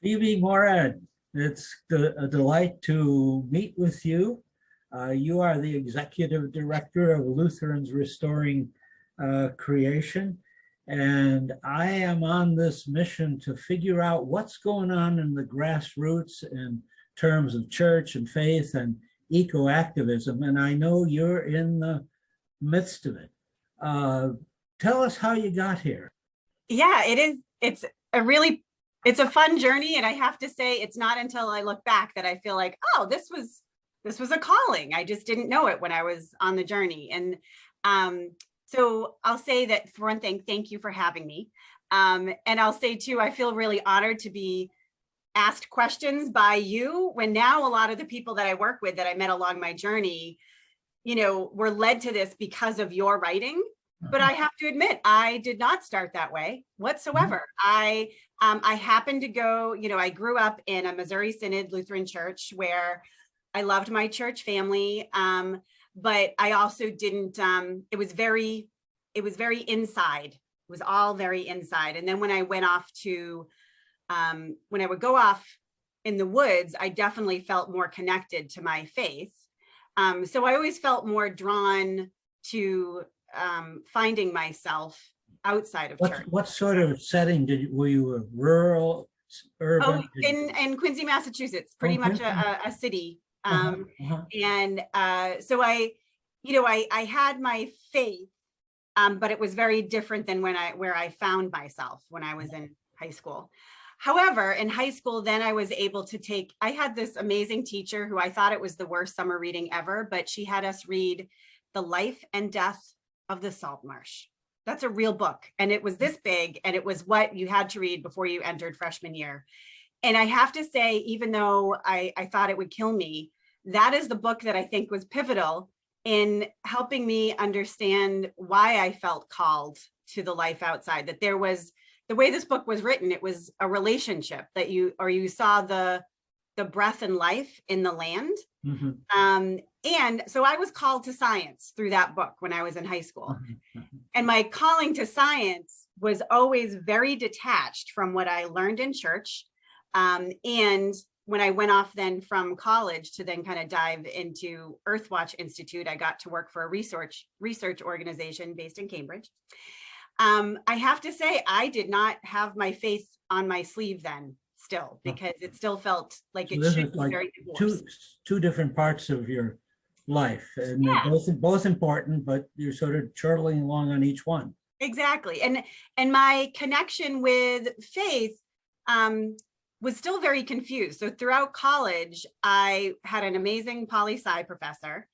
Phoebe Morad, it's a delight to meet with you. You are the executive director of Lutherans Restoring Creation, and I am on this mission to figure out what's going on in the grassroots in terms of church and faith and eco-activism, and I know you're in the midst of it. Tell us how you got here. Yeah, it is. It's a fun journey. And I have to say, it's not until I look back that I feel like, oh, this was a calling. I just didn't know it when I was on the journey. And so I'll say that for one thing, thank you for having me. And I'll say too, I feel really honored to be asked questions by you when now a lot of the people that I work with that I met along my journey, were led to this because of your writing. But I have to admit, I did not start that way whatsoever. I happened to go, I grew up in a Missouri Synod Lutheran church where I loved my church family. But I also didn't, it was very inside. It was all very inside. And then when I went off to, when I would go off in the woods, I definitely felt more connected to my faith. So I always felt more drawn to finding myself outside of church. What sort of setting were you rural, urban? Oh, in Quincy, Massachusetts, pretty much a city. And so I had my faith, but it was very different than where I found myself when I was in high school. However, in high school, then I was able to I had this amazing teacher who I thought it was the worst summer reading ever, but she had us read The Life and Death of the Salt Marsh. That's a real book. And it was this big, and it was what you had to read before you entered freshman year. And I have to say, even though I thought it would kill me, that is the book that I think was pivotal in helping me understand why I felt called to the life outside, that there was, the way this book was written, it was a relationship that you saw the breath and life in the land. And so I was called to science through that book when I was in high school. And my calling to science was always very detached from what I learned in church. And when I went off then from college to then kind of dive into Earthwatch Institute, I got to work for a research organization based in Cambridge. I have to say, I did not have my faith on my sleeve then still, because it still felt like it should be very divorced. Two different parts of your life, and they're both important, but you're sort of chortling along on each one. Exactly. And my connection with faith was still very confused. So throughout college, I had an amazing poli-sci professor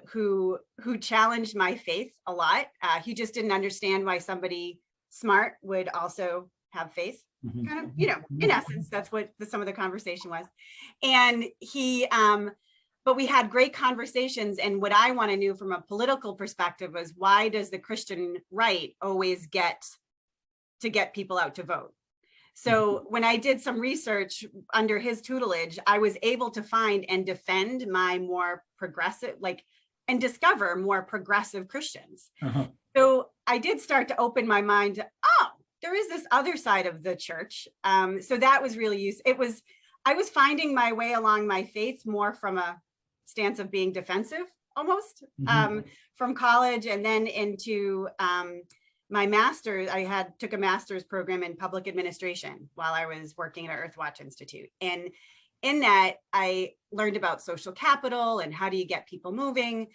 who challenged my faith a lot. He just didn't understand why somebody smart would also have faith. Kind of, in essence, that's what some of the conversation was. And but we had great conversations. And what I want to know from a political perspective was, why does the Christian right always get people out to vote? So when I did some research under his tutelage, I was able to find and defend my more progressive, and discover more progressive Christians. So I did start to open my mind to, there is this other side of the church. So that was really useful. I was finding my way along my faith more from a stance of being defensive almost, from college, and then into my master's. I took a master's program in public administration while I was working at Earthwatch Institute. And in that, I learned about social capital and how do you get people moving.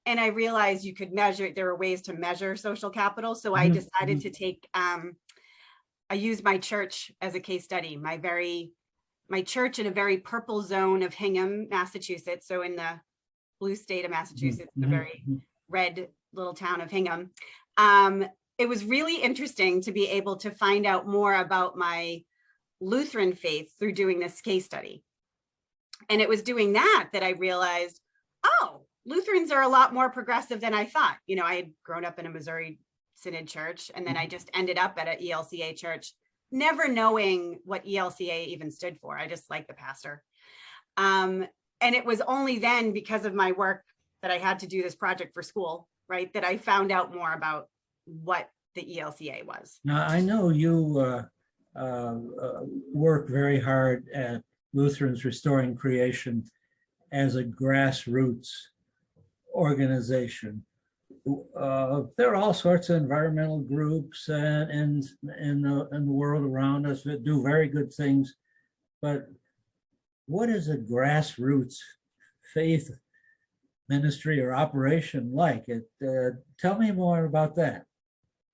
And I realized you could measure, there were ways to measure social capital. So I decided to take, I used my church as a case study, my church in a very purple zone of Hingham, Massachusetts. So in the blue state of Massachusetts, the very red little town of Hingham. It was really interesting to be able to find out more about my Lutheran faith through doing this case study. And it was doing that I realized, Lutherans are a lot more progressive than I thought. I had grown up in a Missouri Synod church, and then I just ended up at an ELCA church, never knowing what ELCA even stood for. I just liked the pastor. And it was only then, because of my work, that I had to do this project for school, right, that I found out more about what the ELCA was. Now, I know you work very hard at Lutherans Restoring Creation as a grassroots organization. There are all sorts of environmental groups in the world around us that do very good things, but what is a grassroots faith ministry or operation like? Tell me more about that.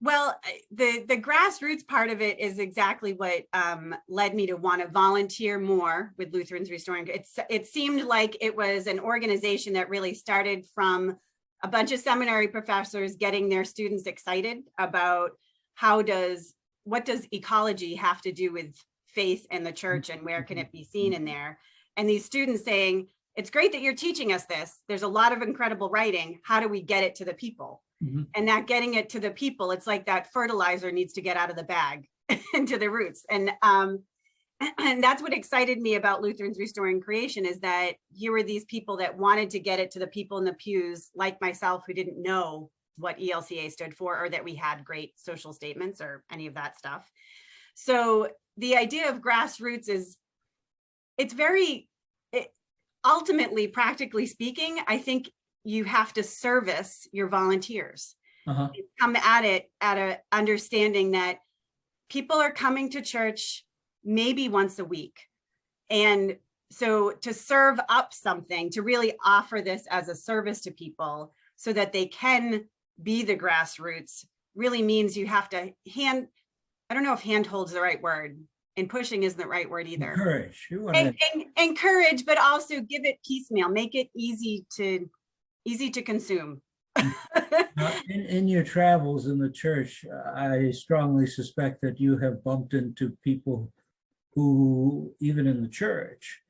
Well, the grassroots part of it is exactly what led me to want to volunteer more with Lutherans Restoring. It seemed like it was an organization that really started from a bunch of seminary professors getting their students excited about what does ecology have to do with faith and the church, and where can it be seen in there? And these students saying, it's great that you're teaching us this. There's a lot of incredible writing. How do we get it to the people? Mm-hmm. And that getting it to the people, it's like that fertilizer needs to get out of the bag into the roots. And that's what excited me about Lutherans Restoring Creation, is that here were these people that wanted to get it to the people in the pews, like myself, who didn't know what ELCA stood for, or that we had great social statements or any of that stuff. So the idea of grassroots is, ultimately, practically speaking, I think you have to service your volunteers. Uh-huh. Come at it at a understanding that people are coming to church maybe once a week. And so to serve up something, to really offer this as a service to people so that they can be the grassroots, really means you have to I don't know if handhold's the right word, and pushing isn't the right word either. Encourage. Encourage, but also give it piecemeal, make it easy to consume. In your travels in the church, I strongly suspect that you have bumped into people who, even in the church,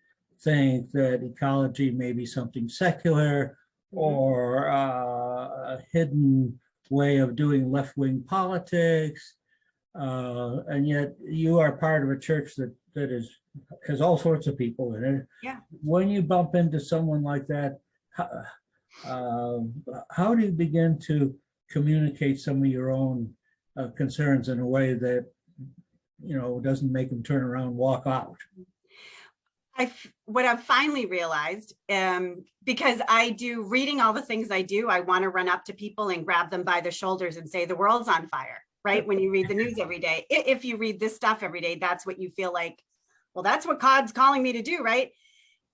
think that ecology may be something secular, or a hidden way of doing left-wing politics. And yet you are part of a church that has all sorts of people in it. Yeah. When you bump into someone like that, how do you begin to communicate some of your own concerns in a way that, doesn't make them turn around and walk out? What I've finally realized, because I do reading all the things I do, I want to run up to people and grab them by the shoulders and say, the world's on fire, right? When you read the news every day, if you read this stuff every day, that's what you feel like, well, that's what God's calling me to do, right?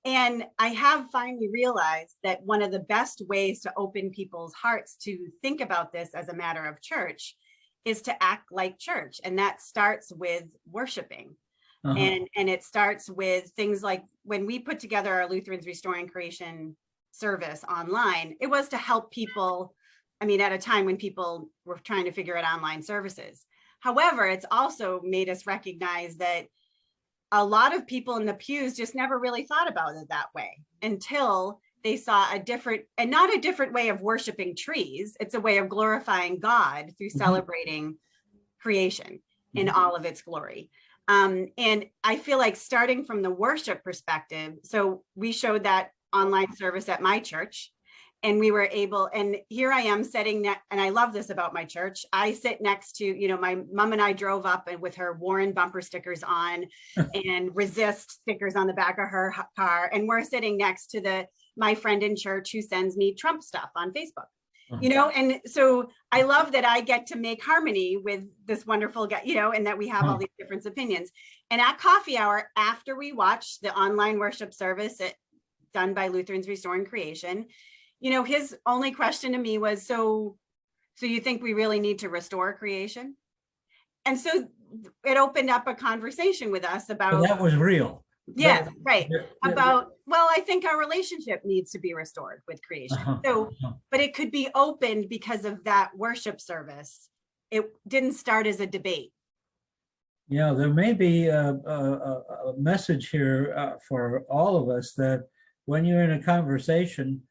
And I have finally realized that one of the best ways to open people's hearts to think about this as a matter of church is to act like church. And that starts with worshiping. Uh-huh. And it starts with things like when we put together our Lutherans Restoring Creation service online, it was to help people, at a time when people were trying to figure out online services. However, it's also made us recognize that a lot of people in the pews just never really thought about it that way until they saw not a different way of worshiping trees. It's a way of glorifying God through celebrating creation in all of its glory. And I feel like starting from the worship perspective, so we showed that online service at my church, and we were able, and here I am sitting, and I love this about my church. I sit next to, my mom and I drove up and with her Warren bumper stickers on and resist stickers on the back of her car. And we're sitting next to my friend in church who sends me Trump stuff on Facebook. And so I love that I get to make harmony with this wonderful guy, and that we have all these different opinions. And at coffee hour, after we watched the online worship service done by Lutherans Restoring Creation, his only question to me was, so you think we really need to restore creation? And so it opened up a conversation with us about— Well, that was real. Yeah, right. About, well, I think our relationship needs to be restored with creation. But it could be opened because of that worship service. It didn't start as a debate. Yeah, there may be a message here for all of us, that when you're in a conversation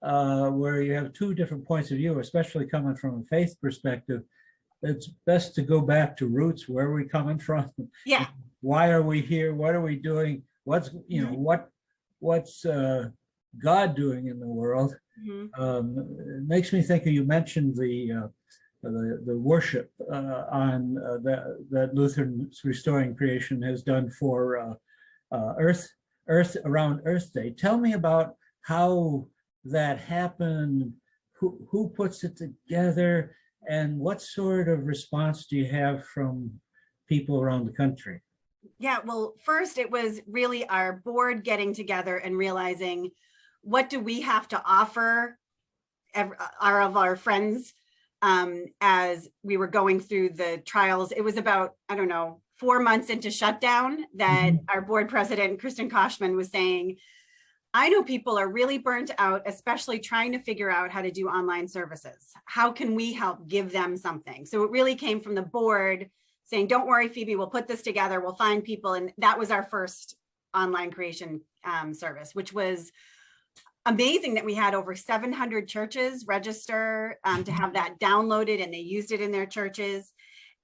where you have two different points of view, especially coming from a faith perspective, it's best to go back to roots. Where are we coming from? Yeah. Why are we here? What are we doing? What's God doing in the world? It makes me think of, you mentioned the the worship that Lutherans Restoring Creation has done for Earth around Earth Day. Tell me about how that happened, who puts it together, and what sort of response do you have from people around the country? Yeah, well, first it was really our board getting together and realizing, what do we have to offer our friends as we were going through the trials. It was about, I don't know, 4 months into shutdown that our board president, Kristen Koshman, was saying, I know people are really burnt out, especially trying to figure out how to do online services. How can we help give them something? So it really came from the board saying, don't worry, Phoebe, we'll put this together. We'll find people. And that was our first online creation service, which was amazing that we had over 700 churches register to have that downloaded, and they used it in their churches.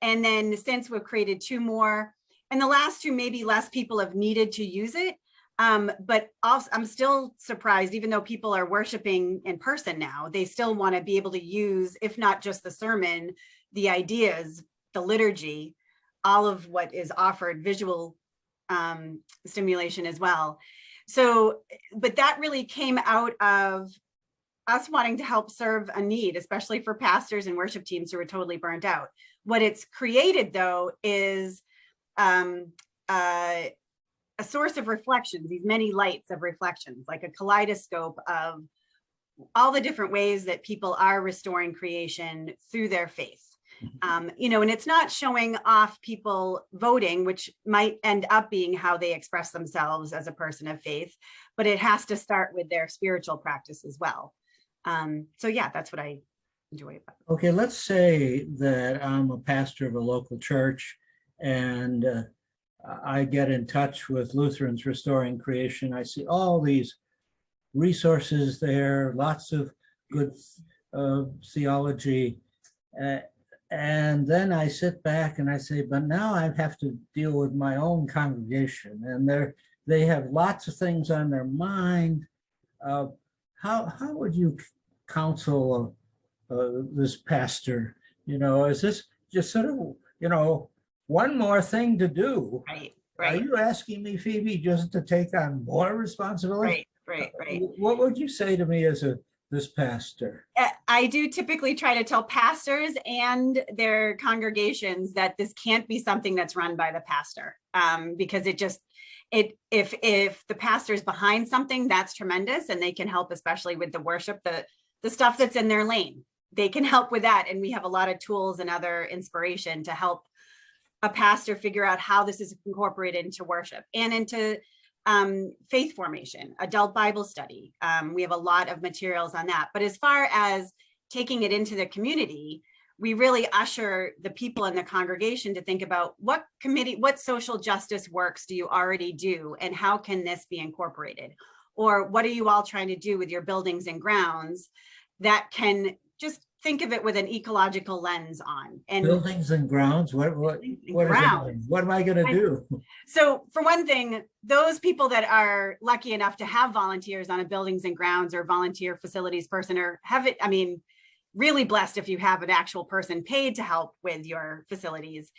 And then since we've created 2 more, and the last 2, maybe less people have needed to use it. But also, I'm still surprised, even though people are worshiping in person now, they still want to be able to use, if not just the sermon, the ideas, the liturgy, all of what is offered, visual stimulation as well. So, but that really came out of us wanting to help serve a need, especially for pastors and worship teams who are totally burnt out. What it's created, though, is a source of reflections, these many lights of reflections, like a kaleidoscope of all the different ways that people are restoring creation through their faith. And it's not showing off people voting, which might end up being how they express themselves as a person of faith, but it has to start with their spiritual practice as well. So yeah, that's what I enjoy about it. Okay, let's say that I'm a pastor of a local church and I get in touch with Lutherans Restoring Creation. I see all these resources there, lots of good theology. And then I sit back and I say, but now I have to deal with my own congregation, and they have lots of things on their mind. How would you counsel this pastor? Is this just sort of, one more thing to do? Right. Are you asking me, Phoebe, just to take on more responsibility? Right. What would you say to me as this pastor? I do typically try to tell pastors and their congregations that this can't be something that's run by the pastor, because if the pastor is behind something, that's tremendous, and they can help, especially with the worship, the stuff that's in their lane. They can help with that, and we have a lot of tools and other inspiration to help a pastor figure out how this is incorporated into worship and into faith formation, adult Bible study. We have a lot of materials on that. But as far as taking it into the community, we really usher the people in the congregation to think about what social justice works do you already do, and how can this be incorporated? Or what are you all trying to do with your buildings and grounds that can just think of it with an ecological lens on? And buildings and grounds, what am I going to do? So for one thing, those people that are lucky enough to have volunteers on a buildings and grounds or volunteer facilities person, or have it, really blessed if you have an actual person paid to help with your facilities.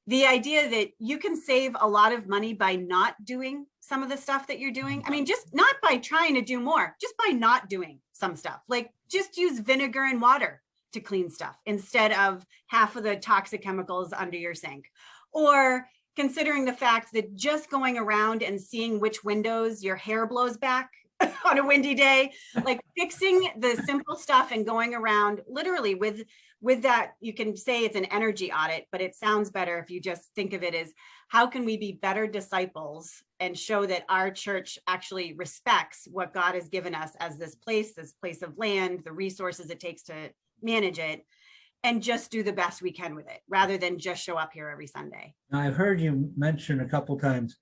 The idea that you can save a lot of money by not doing some of the stuff that you're doing. Just not by trying to do more, just by not doing some stuff. Like just use vinegar and water to clean stuff instead of half of the toxic chemicals under your sink. Or considering the fact that just going around and seeing which windows your hair blows back on a windy day, like fixing the simple stuff and going around literally with that, you can say it's an energy audit, but it sounds better if you just think of it as, how can we be better disciples and show that our church actually respects what God has given us as this place of land, the resources it takes to manage it, and just do the best we can with it, rather than just show up here every Sunday. Now, I've heard you mention a couple times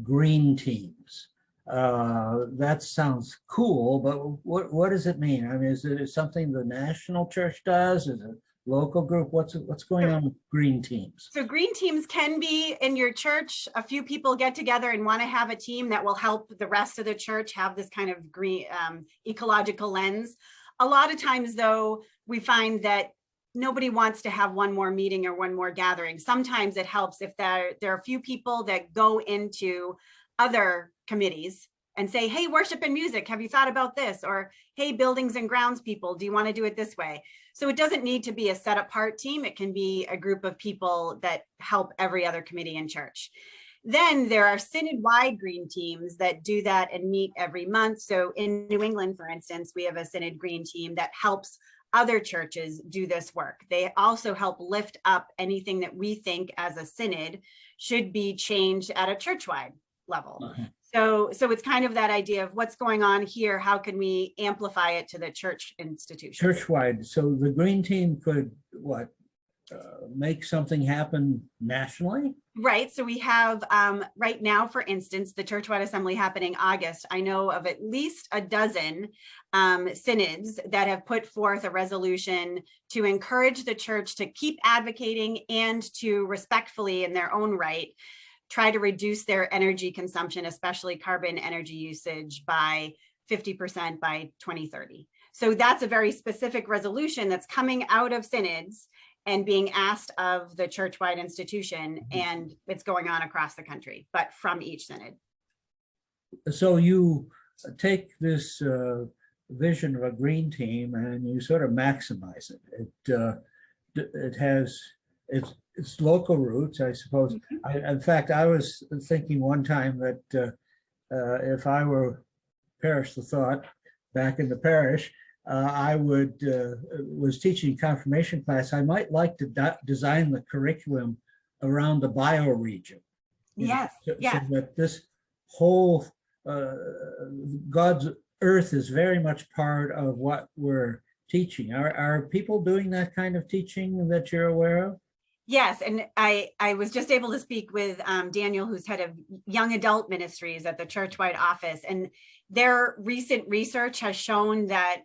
green teams. That sounds cool, but what does it mean? Is it something the national church does? Is it local group? What's going on with green teams? So green teams can be in your church. A few people get together and want to have a team that will help the rest of the church have this kind of green ecological lens. A lot of times, though, we find that nobody wants to have one more meeting or one more gathering. Sometimes it helps if there are a few people that go into other committees and say, hey, worship and music, have you thought about this? Or, hey, buildings and grounds people, do you want to do it this way? So it doesn't need to be a set apart team. It can be a group of people that help every other committee in church. Then there are synod-wide green teams that do that and meet every month. So in New England, for instance, we have a synod green team that helps other churches do this work. They also help lift up anything that we think as a synod should be changed at a church-wide level. Uh-huh. So it's kind of that idea of what's going on here, how can we amplify it to the church institution? Church-wide. So the green team could, make something happen nationally? Right. So we have right now, for instance, the church-wide assembly happening August. I know of at least a dozen synods that have put forth a resolution to encourage the church to keep advocating and to respectfully, in their own right, try to reduce their energy consumption, especially carbon energy usage, by 50% by 2030. So that's a very specific resolution that's coming out of synods and being asked of the church-wide institution, and it's going on across the country, but from each synod. So you take this vision of a green team and you sort of maximize it. It has its local roots, I suppose. In fact, I was thinking one time that if I were parish the thought back in the parish, I was teaching confirmation class. I might like to design the curriculum around the bioregion. Yes. So that this whole God's earth is very much part of what we're teaching. Are people doing that kind of teaching that you're aware of? Yes, and I was just able to speak with Daniel, who's head of young adult ministries at the church-wide office, and their recent research has shown that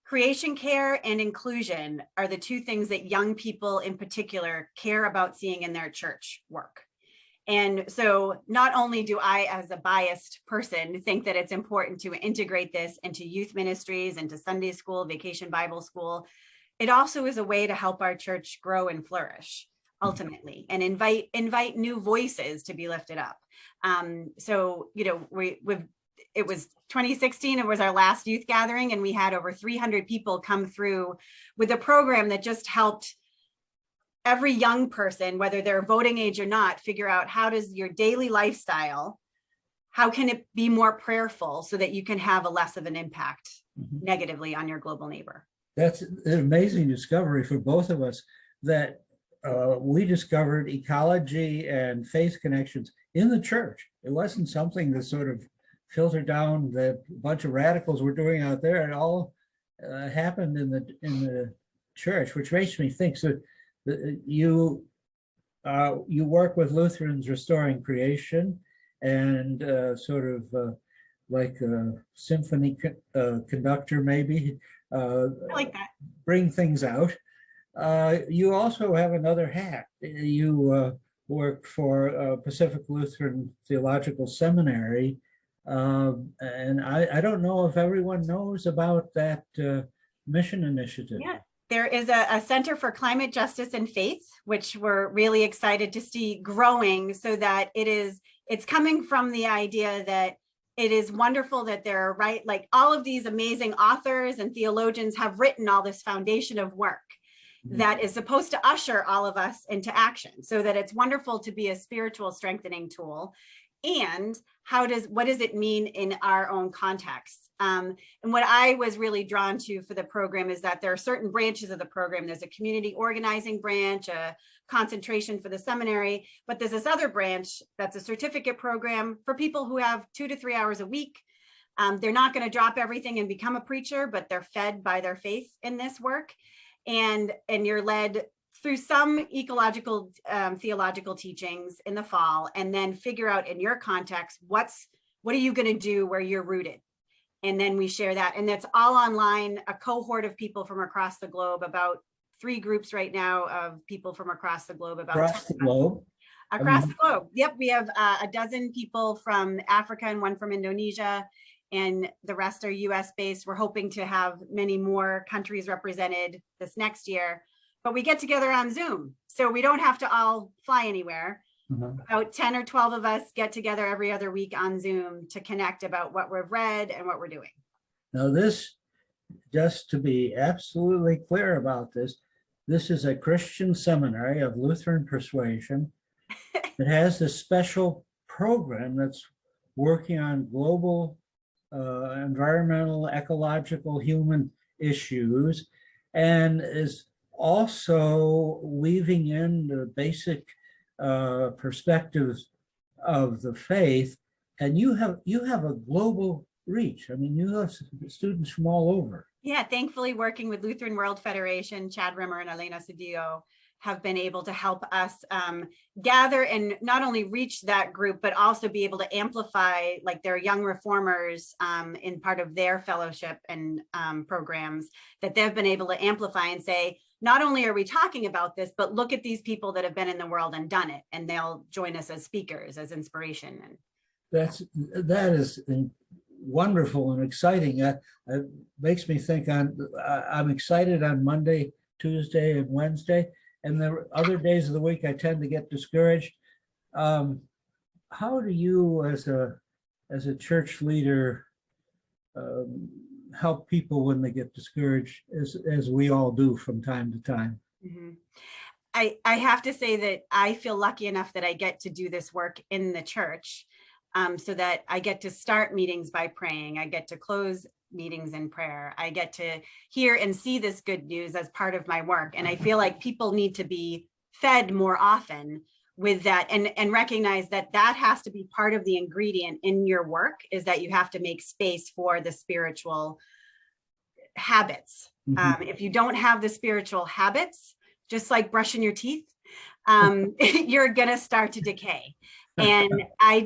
creation care and inclusion are the two things that young people in particular care about seeing in their church work. And so not only do I, as a biased person, think that it's important to integrate this into youth ministries, into Sunday school, vacation Bible school, it also is a way to help our church grow and flourish ultimately, and invite new voices to be lifted up. So, you know, it was 2016, it was our last youth gathering, and we had over 300 people come through with a program that just helped every young person, whether they're voting age or not, figure out how does your daily lifestyle, how can it be more prayerful so that you can have a less of an impact negatively on your global neighbor. That's an amazing discovery for both of us, that we discovered ecology and faith connections in the church. It wasn't something that sort of filtered down that a bunch of radicals were doing out there. It all happened in the church, which makes me think that you work with Lutherans restoring creation, and sort of like a symphony conductor, maybe. I like that. Bring things out. You also have another hat. You work for Pacific Lutheran Theological Seminary, and I don't know if everyone knows about that mission initiative. Yeah, there is a Center for Climate Justice and Faith, which we're really excited to see growing, so that it's coming from the idea that it is wonderful that there are, like all of these amazing authors and theologians have written all this foundation of work that is supposed to usher all of us into action, so that it's wonderful to be a spiritual strengthening tool. And what does it mean in our own context? And what I was really drawn to for the program is that there are certain branches of the program. There's a community organizing branch, a concentration for the seminary, but there's this other branch that's a certificate program for people who have 2 to 3 hours a week. They're not going to drop everything and become a preacher, but they're fed by their faith in this work. And you're led through some ecological, theological teachings in the fall, and then figure out in your context, what are you going to do where you're rooted? And then we share that, and that's all online, a cohort of people from across the globe, about 3 groups right now of people from across the globe. Across the globe? Across the globe. Yep, we have a dozen people from Africa and 1 from Indonesia, and the rest are US based. We're hoping to have many more countries represented this next year. but we get together on Zoom. So we don't have to all fly anywhere. About 10 or 12 of us get together every other week on Zoom to connect about what we've read and what we're doing. Now this, just to be absolutely clear about this is a Christian seminary of Lutheran persuasion. It has this special program that's working on global environmental, ecological, human issues, and is also weaving in the basic perspectives of the faith. And you have a global reach. I mean, you have students from all over. Yeah, thankfully working with Lutheran World Federation, Chad Rimmer and Elena Cedillo have been able to help us gather and not only reach that group, but also be able to amplify like their young reformers in part of their fellowship and programs that they've been able to amplify and say, not only are we talking about this, but look at these people that have been in the world and done it, and they'll join us as speakers, as inspiration. And that is wonderful and exciting. It makes me think I'm excited on Monday, Tuesday, and Wednesday, and the other days of the week I tend to get discouraged. How do you, as a church leader, help people when they get discouraged, as we all do from time to time? Mm-hmm. I have to say that I feel lucky enough that I get to do this work in the church, so that I get to start meetings by praying. I get to close meetings in prayer. I get to hear and see this good news as part of my work. And I feel like people need to be fed more often with that, and recognize that that has to be part of the ingredient in your work, is that you have to make space for the spiritual habits. Mm-hmm. If you don't have the spiritual habits, just like brushing your teeth, you're going to start to decay. And I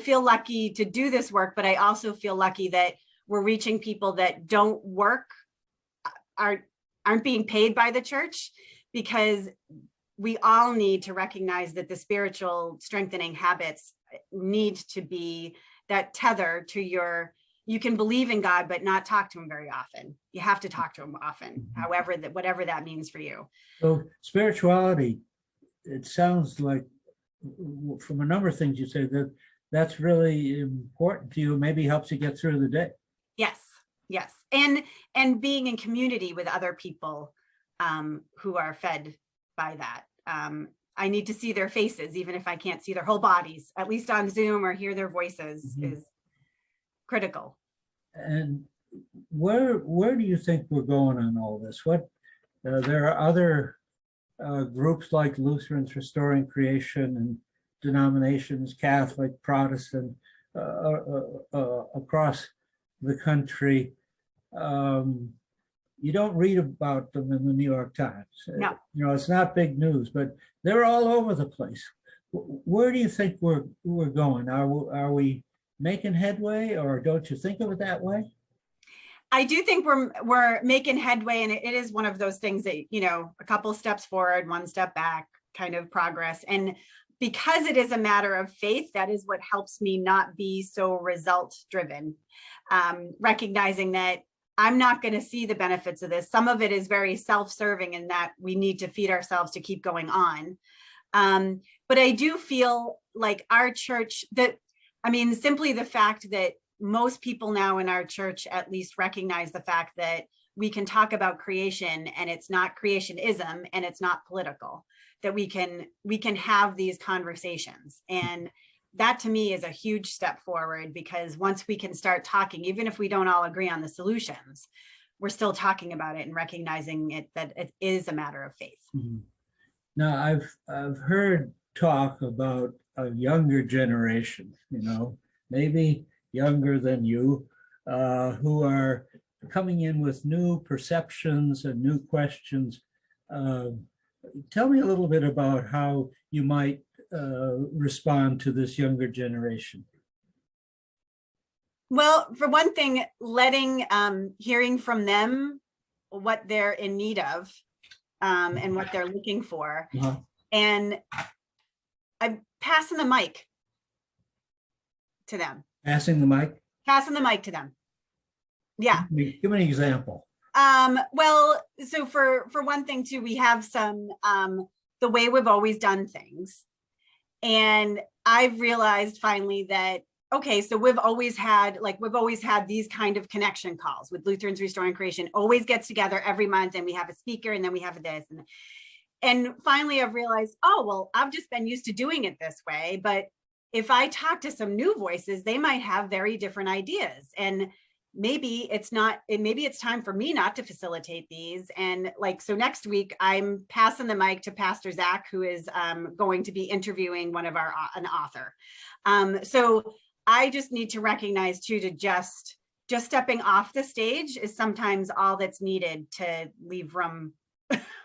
feel lucky to do this work, but I also feel lucky that we're reaching people that don't work, aren't being paid by the church, because we all need to recognize that the spiritual strengthening habits need to be that tether to you can believe in God, but not talk to him very often. You have to talk to him often, however, whatever that means for you. So spirituality, it sounds like, from a number of things you say, that's really important to you, maybe helps you get through the day. Yes. And being in community with other people who are fed by that. I need to see their faces, even if I can't see their whole bodies, at least on Zoom, or hear their voices is critical. And where do you think we're going on all this? There are other groups like Lutherans Restoring Creation and denominations, Catholic, Protestant, across the country. You don't read about them in the New York Times. No. It's not big news, but they're all over the place. Where do you think we're going? Are we making headway, or don't you think of it that way? I do think we're making headway, and it is one of those things that, a couple steps forward, one step back kind of progress. And because it is a matter of faith, that is what helps me not be so result driven, recognizing that I'm not going to see the benefits of this. Some of it is very self-serving in that we need to feed ourselves to keep going on. But I do feel like our church, simply the fact that most people now in our church at least recognize the fact that we can talk about creation, and it's not creationism, and it's not political, that we can have these conversations. And that to me is a huge step forward, because once we can start talking, even if we don't all agree on the solutions, we're still talking about it and recognizing that it is a matter of faith. Mm-hmm. Now, I've heard talk about a younger generation, maybe younger than you, who are coming in with new perceptions and new questions. Tell me a little bit about how you might respond to this younger generation. Well, for one thing, hearing from them what they're in need of, and what they're looking for. Uh-huh. And I'm passing the mic to them. Passing the mic? Passing the mic to them. Yeah. Give me an example. Well, so for one thing too, we have some the way we've always done things. And I've realized finally that, okay, so we've always had these kind of connection calls with Lutherans Restoring Creation, always gets together every month, and we have a speaker, and then we have this. And finally I've realized, oh, well, I've just been used to doing it this way. But if I talk to some new voices, they might have very different ideas. And maybe it's time for me not to facilitate these. And so next week I'm passing the mic to Pastor Zach, who is going to be interviewing an author. So I just need to recognize too, to just stepping off the stage is sometimes all that's needed to leave room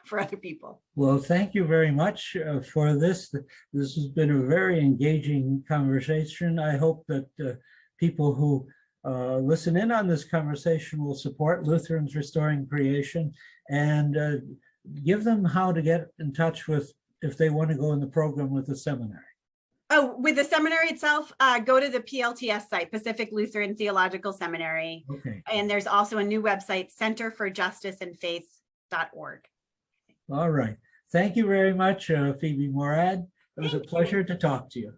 for other people. Well, thank you very much for this. This has been a very engaging conversation. I hope that people who listen in on this conversation will support Lutherans Restoring Creation and give them how to get in touch with if they want to go in the program with the seminary. Oh, with the seminary itself, go to the PLTS site, Pacific Lutheran Theological Seminary. Okay. And there's also a new website, centerforjusticeandfaith.org. All right. Thank you very much, Phoebe Morad. It was a pleasure to talk to you.